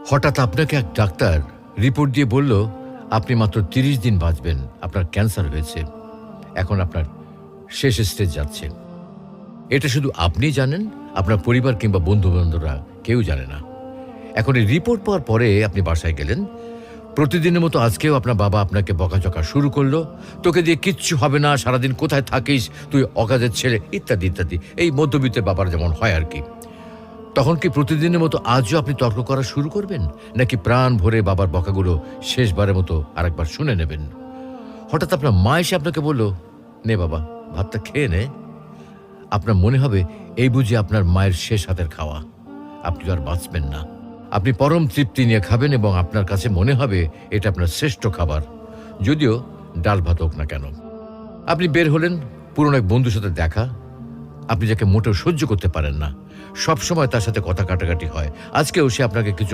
হঠাৎ আপনাকে এক ডাক্তার রিপোর্ট দিয়ে বলল আপনি মাত্র ৩০ দিন বাঁচবেন, আপনার ক্যান্সার হয়েছে, এখন আপনার শেষ স্টেজ যাচ্ছে। এটা শুধু আপনি জানেন, আপনার পরিবার কিংবা বন্ধু বান্ধবরা কেউ জানে না। এখন এই রিপোর্ট পাওয়ার পরে আপনি বাসায় গেলেন। প্রতিদিনের মতো আজকেও আপনার বাবা আপনাকে বকাঝকা শুরু করলো, তোকে দিয়ে কিচ্ছু হবে না, সারাদিন কোথায় থাকিস তুই, অকাজের ছেলে, ইত্যাদি ইত্যাদি। এই মধ্যবিত্তের বাবার যেমন হয় আর কি। তখন কি প্রতিদিনের মতো আজও আপনি তর্ক করা শুরু করবেন, নাকি প্রাণ ভরে বাবার বকাগুলো শেষবারের মতো আরেকবার শুনে নেবেন? হঠাৎ আপনার মা এসে আপনাকে বলল, নে বাবা ভাতটা খেয়ে নে। আপনার মনে হবে এই বুঝি আপনার মায়ের শেষ হাতের খাওয়া, আপনি আর বাঁচবেন না। আপনি পরম তৃপ্তি নিয়ে খাবেন এবং আপনার কাছে মনে হবে এটা আপনার শ্রেষ্ঠ খাবার, যদিও ডাল ভাত হোক না কেন। আপনি বের হলেন, পুরনো এক বন্ধুর সাথে দেখা, আপনি যাকে মোটেও সহ্য করতে পারেন না, সবসময় তার সাথে কথা কাটাকাটি হয়, আজকেও সে আপনাকে কিছু